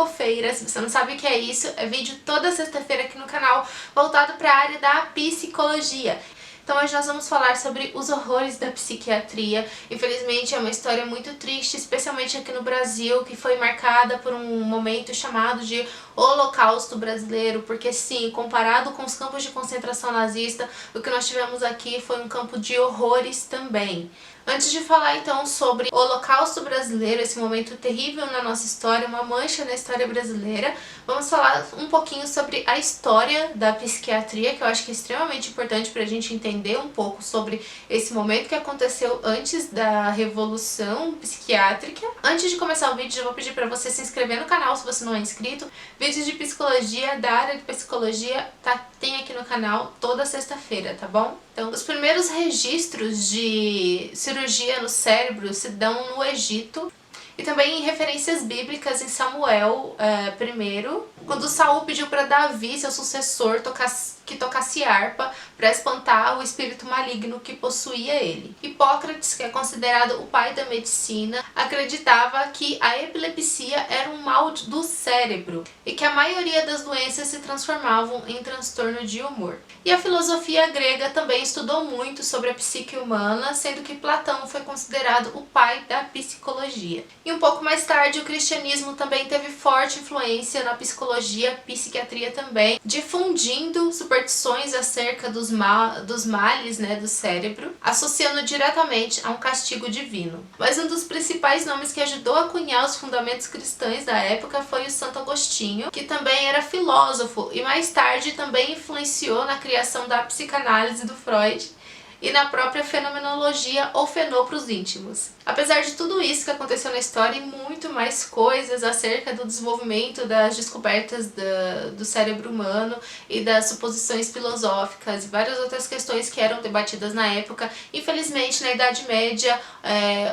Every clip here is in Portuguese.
psicofeira. Se você não sabe o que é isso, é vídeo toda sexta-feira aqui no canal voltado para a área da psicologia. Então hoje nós vamos falar sobre os horrores da psiquiatria. Infelizmente é uma história muito triste, especialmente aqui no Brasil, que foi marcada por um momento chamado de Holocausto Brasileiro, porque sim, comparado com os campos de concentração nazista, o que nós tivemos aqui foi um campo de horrores também. Antes de falar então sobre o Holocausto Brasileiro, esse momento terrível na nossa história, uma mancha na história brasileira, vamos falar um pouquinho sobre a história da psiquiatria, que eu acho que é extremamente importante para a gente entender um pouco sobre esse momento que aconteceu antes da Revolução Psiquiátrica. Antes de começar o vídeo, eu vou pedir para você se inscrever no canal se você não é inscrito. Vídeos de psicologia, da área de psicologia, tem aqui no canal toda sexta-feira, tá bom? Então, os primeiros registros de cirurgia no cérebro se dão no Egito e também em referências bíblicas em Samuel I, quando Saul pediu para Davi, seu sucessor, que tocasse harpa para espantar o espírito maligno que possuía ele. Hipócrates, que é considerado o pai da medicina, acreditava que a epilepsia era um mal do cérebro e que a maioria das doenças se transformavam em transtorno de humor. E a filosofia grega também estudou muito sobre a psique humana, sendo que Platão foi considerado o pai da psicologia. E um pouco mais tarde, o cristianismo também teve forte influência na psicologia, psiquiatria também, difundindo superstições acerca dos males, do cérebro, associando diretamente a um castigo divino. Mas um dos principais nomes que ajudou a cunhar os fundamentos cristãos da época foi o Santo Agostinho, que também era filósofo e mais tarde também influenciou na criação da psicanálise do Freud e na própria fenomenologia ou fenô para os íntimos. Apesar de tudo isso que aconteceu na história e muito mais coisas acerca do desenvolvimento das descobertas do cérebro humano e das suposições filosóficas e várias outras questões que eram debatidas na época, infelizmente na Idade Média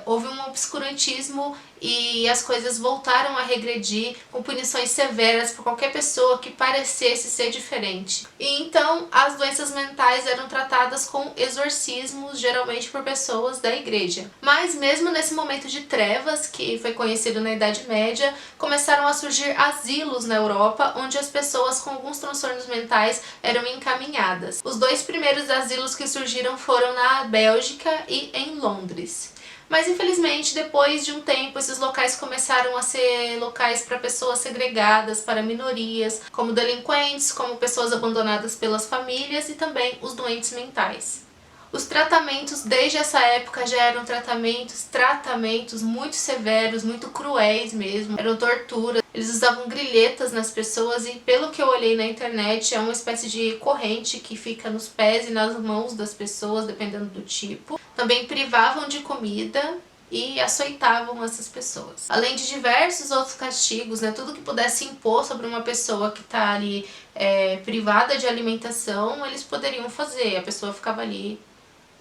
houve um obscurantismo e as coisas voltaram a regredir com punições severas por qualquer pessoa que parecesse ser diferente. E então as doenças mentais eram tratadas com exorcismos, geralmente por pessoas da igreja. Mas mesmo nesse momento de trevas, que foi conhecido na Idade Média, começaram a surgir asilos na Europa, onde as pessoas com alguns transtornos mentais eram encaminhadas. Os dois primeiros asilos que surgiram foram na Bélgica e em Londres. Mas infelizmente, depois de um tempo, esses locais começaram a ser locais para pessoas segregadas, para minorias, como delinquentes, como pessoas abandonadas pelas famílias e também os doentes mentais. Os tratamentos desde essa época já eram tratamentos muito severos, muito cruéis mesmo, eram tortura. Eles usavam grilhetas nas pessoas e, pelo que eu olhei na internet, é uma espécie de corrente que fica nos pés e nas mãos das pessoas, dependendo do tipo. Também privavam de comida e açoitavam essas pessoas. Além de diversos outros castigos, tudo que pudesse impor sobre uma pessoa que está ali privada de alimentação, eles poderiam fazer. A pessoa ficava ali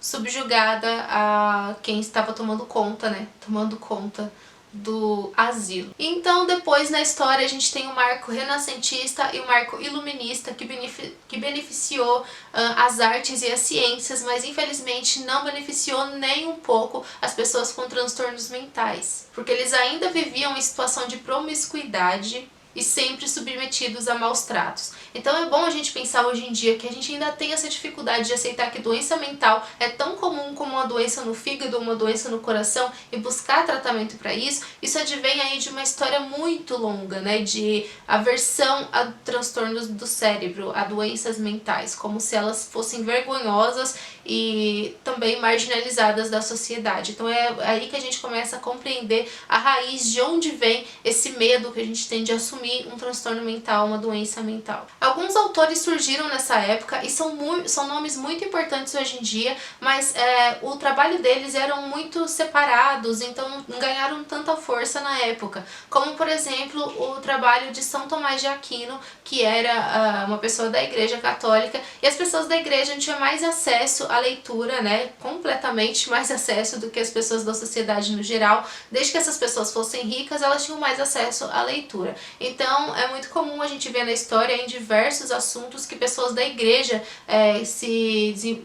subjugada a quem estava tomando conta do asilo. Então depois na história a gente tem o marco renascentista e o marco iluminista que beneficiou as artes e as ciências, mas infelizmente não beneficiou nem um pouco as pessoas com transtornos mentais, porque eles ainda viviam em situação de promiscuidade e sempre submetidos a maus tratos. Então é bom a gente pensar hoje em dia que a gente ainda tem essa dificuldade de aceitar que doença mental é tão comum como uma doença no fígado ou uma doença no coração e buscar tratamento para isso. Isso advém aí de uma história muito longa, de aversão a transtornos do cérebro, a doenças mentais, como se elas fossem vergonhosas e também marginalizadas da sociedade. Então é aí que a gente começa a compreender a raiz de onde vem esse medo que a gente tem de assumir um transtorno mental, uma doença mental. Alguns autores surgiram nessa época e são nomes muito importantes hoje em dia, mas o trabalho deles eram muito separados, então não ganharam tanta força na época. Como, por exemplo, o trabalho de São Tomás de Aquino, que era uma pessoa da Igreja Católica, e as pessoas da igreja tinham mais acesso à leitura, completamente mais acesso do que as pessoas da sociedade no geral. Desde que essas pessoas fossem ricas, elas tinham mais acesso à leitura. Então é muito comum a gente ver na história em diversos assuntos que pessoas da igreja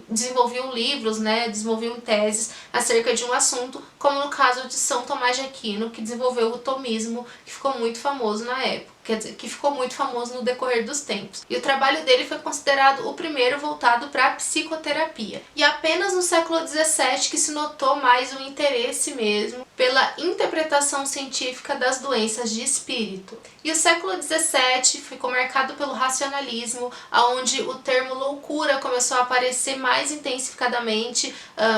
desenvolviam livros, né, desenvolviam teses acerca de um assunto, como no caso de São Tomás de Aquino, que desenvolveu o tomismo, que ficou muito famoso na época. Quer dizer, que ficou muito famoso no decorrer dos tempos. E o trabalho dele foi considerado o primeiro voltado para a psicoterapia. E apenas no século XVII que se notou mais o interesse mesmo pela interpretação científica das doenças de espírito. E o século XVII ficou marcado pelo racionalismo, onde o termo loucura começou a aparecer mais intensificadamente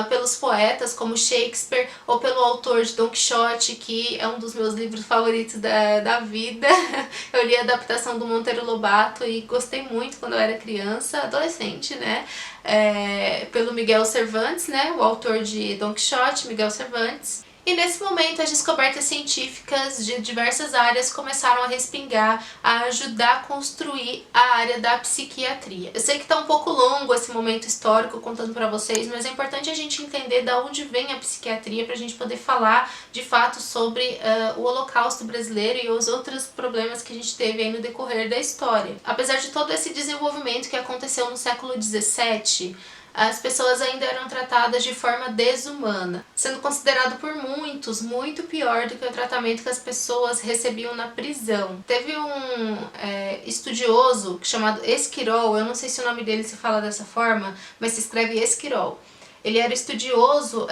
pelos poetas como Shakespeare ou pelo autor de Don Quixote, que é um dos meus livros favoritos da vida. Eu li a adaptação do Monteiro Lobato e gostei muito quando eu era criança, adolescente, né? Pelo Miguel Cervantes, né? O autor de Don Quixote, Miguel Cervantes. E nesse momento as descobertas científicas de diversas áreas começaram a respingar, a ajudar a construir a área da psiquiatria. Eu sei que tá um pouco longo esse momento histórico contando pra vocês, mas é importante a gente entender de onde vem a psiquiatria pra gente poder falar de fato sobre o Holocausto brasileiro e os outros problemas que a gente teve aí no decorrer da história. Apesar de todo esse desenvolvimento que aconteceu no século XVII, as pessoas ainda eram tratadas de forma desumana, sendo considerado por muitos muito pior do que o tratamento que as pessoas recebiam na prisão. Teve um estudioso chamado Esquirol, eu não sei se o nome dele se fala dessa forma, mas se escreve Esquirol. Ele era estudioso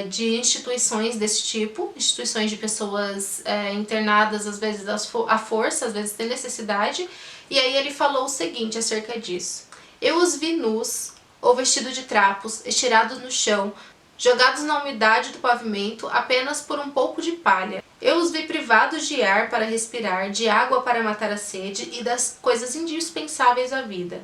de instituições desse tipo, instituições de pessoas internadas, às vezes à força, às vezes sem necessidade, e aí ele falou o seguinte acerca disso: eu os vi nus, ou vestidos de trapos, estirados no chão, jogados na umidade do pavimento apenas por um pouco de palha. Eu os vi privados de ar para respirar, de água para matar a sede e das coisas indispensáveis à vida.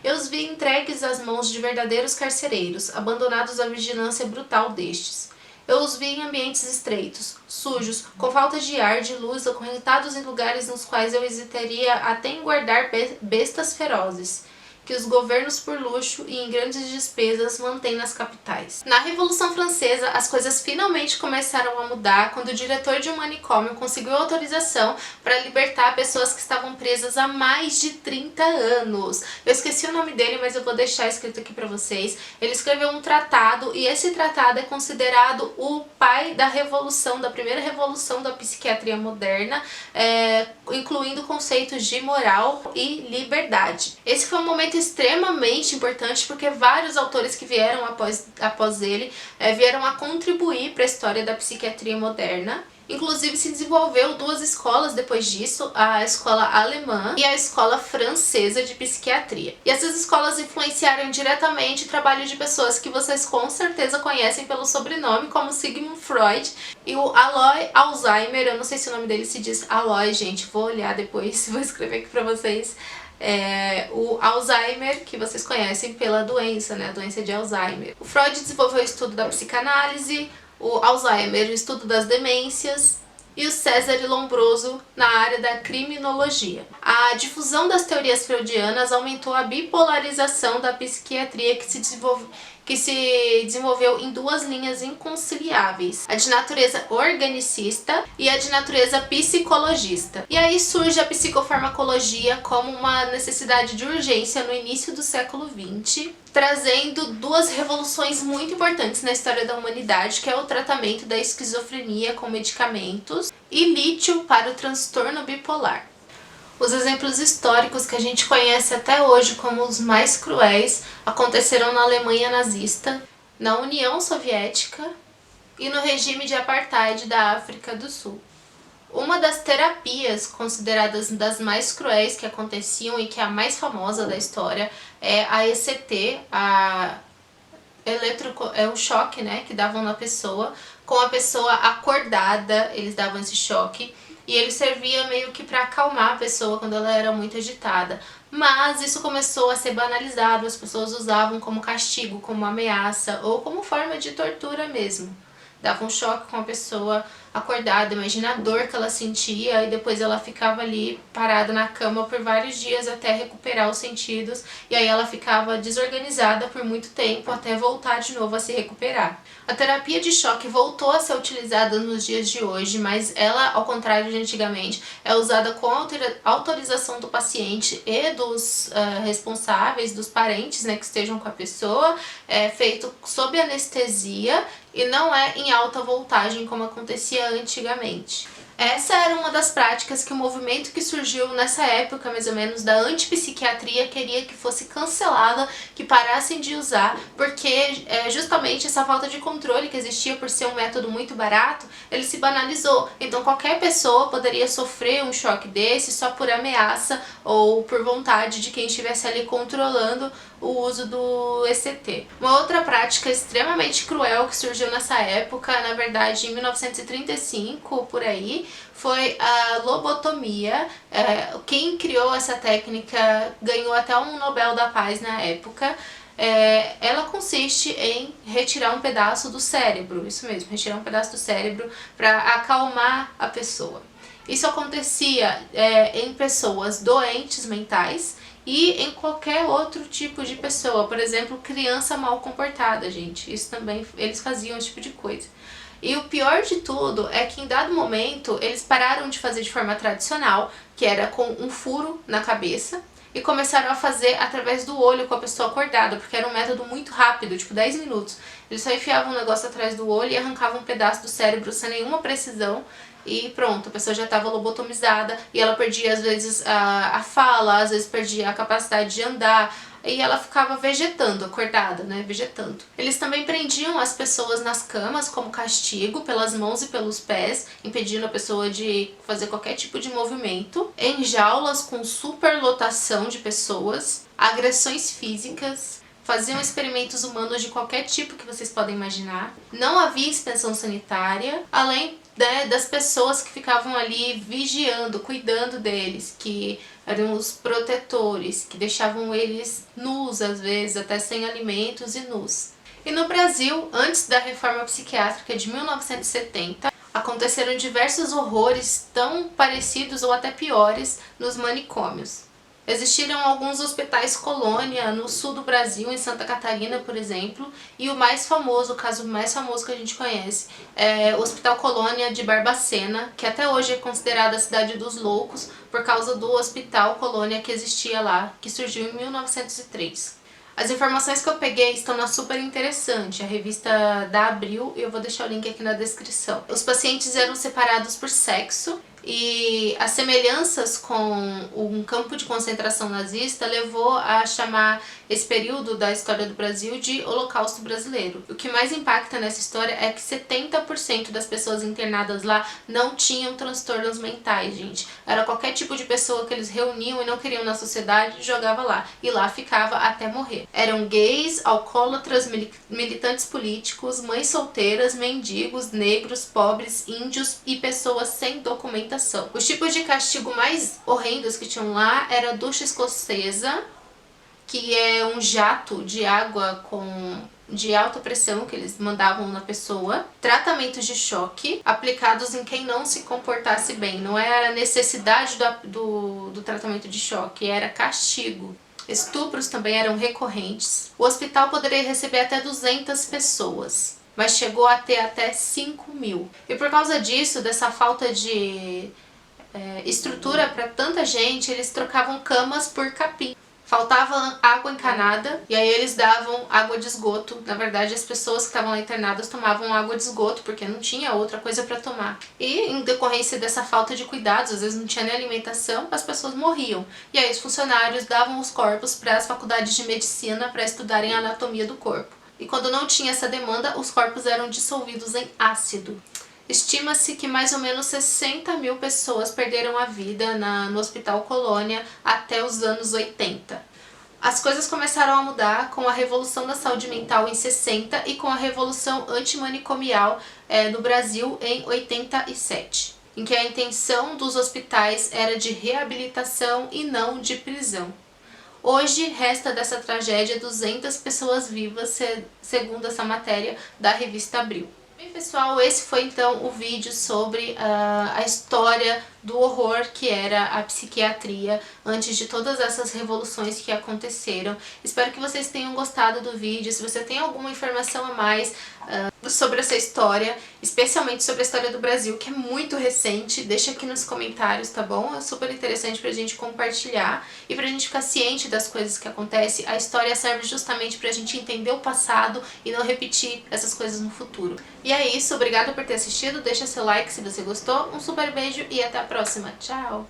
Eu os vi entregues às mãos de verdadeiros carcereiros, abandonados à vigilância brutal destes. Eu os vi em ambientes estreitos, sujos, com falta de ar, de luz, acorrentados em lugares nos quais eu hesitaria até em guardar bestas ferozes, que os governos por luxo e em grandes despesas mantêm nas capitais. Na Revolução Francesa, as coisas finalmente começaram a mudar quando o diretor de um manicômio conseguiu autorização para libertar pessoas que estavam presas há mais de 30 anos. Eu esqueci o nome dele, mas eu vou deixar escrito aqui para vocês. Ele escreveu um tratado e esse tratado é considerado o pai da revolução, da primeira revolução da psiquiatria moderna, incluindo conceitos de moral e liberdade. Esse foi um momento extremamente importante porque vários autores que vieram após ele vieram a contribuir para a história da psiquiatria moderna. Inclusive se desenvolveu duas escolas depois disso, a escola alemã e a escola francesa de psiquiatria. E essas escolas influenciaram diretamente o trabalho de pessoas que vocês com certeza conhecem pelo sobrenome, como Sigmund Freud e o Alois Alzheimer. Eu não sei se o nome dele se diz Alois, gente, vou olhar depois, vou escrever aqui pra vocês. O Alzheimer, que vocês conhecem pela doença, né, a doença de Alzheimer. O Freud desenvolveu o estudo da psicanálise, o Alzheimer o estudo das demências e o César Lombroso na área da criminologia. A difusão das teorias freudianas aumentou a bipolarização da psiquiatria que se desenvolveu em duas linhas inconciliáveis, a de natureza organicista e a de natureza psicologista. E aí surge a psicofarmacologia como uma necessidade de urgência no início do século XX, trazendo duas revoluções muito importantes na história da humanidade, que é o tratamento da esquizofrenia com medicamentos e lítio para o transtorno bipolar. Os exemplos históricos que a gente conhece até hoje como os mais cruéis aconteceram na Alemanha nazista, na União Soviética e no regime de apartheid da África do Sul. Uma das terapias consideradas das mais cruéis que aconteciam e que é a mais famosa da história é a ECT, o choque, né, que davam na pessoa, com a pessoa acordada, eles davam esse choque. E ele servia meio que para acalmar a pessoa quando ela era muito agitada. Mas isso começou a ser banalizado, as pessoas usavam como castigo, como ameaça ou como forma de tortura mesmo. Davam um choque com a pessoa acordada. Imagina a dor que ela sentia, e depois ela ficava ali parada na cama por vários dias até recuperar os sentidos, e aí ela ficava desorganizada por muito tempo até voltar de novo a se recuperar. A terapia de choque voltou a ser utilizada nos dias de hoje, mas ela, ao contrário de antigamente, é usada com autorização do paciente e dos responsáveis, dos parentes, né, que estejam com a pessoa, é feito sob anestesia e não é em alta voltagem como acontecia antigamente. Essa era uma das práticas que o movimento que surgiu nessa época, mais ou menos, da antipsiquiatria queria que fosse cancelada, que parassem de usar, porque justamente essa falta de controle que existia por ser um método muito barato, ele se banalizou. Então qualquer pessoa poderia sofrer um choque desse só por ameaça ou por vontade de quem estivesse ali controlando o uso do ECT. Uma outra prática extremamente cruel que surgiu nessa época, na verdade em 1935, por aí, foi a lobotomia. Quem criou essa técnica ganhou até um Nobel da Paz na época. Ela consiste em retirar um pedaço do cérebro, isso mesmo, retirar um pedaço do cérebro para acalmar a pessoa. Isso acontecia em pessoas doentes mentais e em qualquer outro tipo de pessoa, por exemplo, criança mal comportada, gente. Isso também, eles faziam esse tipo de coisa. E o pior de tudo é que em dado momento eles pararam de fazer de forma tradicional, que era com um furo na cabeça, e começaram a fazer através do olho com a pessoa acordada, porque era um método muito rápido, tipo 10 minutos. Eles só enfiavam um negócio atrás do olho e arrancavam um pedaço do cérebro sem nenhuma precisão, e pronto, a pessoa já estava lobotomizada e ela perdia às vezes a fala, às vezes perdia a capacidade de andar, e ela ficava vegetando, acordada, né, vegetando. Eles também prendiam as pessoas nas camas como castigo, pelas mãos e pelos pés, impedindo a pessoa de fazer qualquer tipo de movimento, em jaulas com superlotação de pessoas, agressões físicas, faziam experimentos humanos de qualquer tipo que vocês podem imaginar, não havia inspeção sanitária, além das pessoas que ficavam ali vigiando, cuidando deles, que eram os protetores, que deixavam eles nus às vezes, até sem alimentos e nus. E no Brasil, antes da reforma psiquiátrica de 1970, aconteceram diversos horrores tão parecidos ou até piores nos manicômios. Existiram alguns hospitais colônia no sul do Brasil, em Santa Catarina, por exemplo, e o mais famoso, o caso mais famoso que a gente conhece, é o Hospital Colônia de Barbacena, que até hoje é considerada a cidade dos loucos por causa do Hospital Colônia que existia lá, que surgiu em 1903. As informações que eu peguei estão na Super Interessante, a revista da Abril, e eu vou deixar o link aqui na descrição. Os pacientes eram separados por sexo, e as semelhanças com um campo de concentração nazista levou a chamar esse período da história do Brasil de Holocausto Brasileiro. O que mais impacta nessa história é que 70% das pessoas internadas lá não tinham transtornos mentais, gente. Era qualquer tipo de pessoa que eles reuniam e não queriam na sociedade, jogava lá. E lá ficava até morrer. Eram gays, alcoólatras, militantes políticos, mães solteiras, mendigos, negros, pobres, índios e pessoas sem documentação. Os tipos de castigo mais horrendos que tinham lá era a ducha escocesa, que é um jato de água de alta pressão que eles mandavam na pessoa, tratamentos de choque aplicados em quem não se comportasse bem, não era necessidade do tratamento de choque, era castigo. Estupros também eram recorrentes. O hospital poderia receber até 200 pessoas. Mas chegou a ter até 5.000. E por causa disso, dessa falta de estrutura para tanta gente, eles trocavam camas por capim. Faltava água encanada, e aí eles davam água de esgoto. Na verdade, as pessoas que estavam lá internadas tomavam água de esgoto, porque não tinha outra coisa para tomar. E em decorrência dessa falta de cuidados, às vezes não tinha nem alimentação, as pessoas morriam. E aí os funcionários davam os corpos para as faculdades de medicina para estudarem a anatomia do corpo. E quando não tinha essa demanda, os corpos eram dissolvidos em ácido. Estima-se que mais ou menos 60.000 pessoas perderam a vida no Hospital Colônia até os anos 80. As coisas começaram a mudar com a Revolução da Saúde Mental em 60 e com a Revolução Antimanicomial no Brasil em 87, em que a intenção dos hospitais era de reabilitação e não de prisão. Hoje resta dessa tragédia 200 pessoas vivas, segundo essa matéria da revista Abril. Bem, pessoal, esse foi então o vídeo sobre a história do horror que era a psiquiatria antes de todas essas revoluções que aconteceram. Espero que vocês tenham gostado do vídeo. Se você tem alguma informação a mais sobre essa história, especialmente sobre a história do Brasil, que é muito recente, deixa aqui nos comentários, tá bom? É super interessante pra gente compartilhar e pra gente ficar ciente das coisas que acontecem. A história serve justamente pra gente entender o passado e não repetir essas coisas no futuro. E é isso, obrigada por ter assistido, deixa seu like se você gostou, um super beijo e até a próxima. Tchau!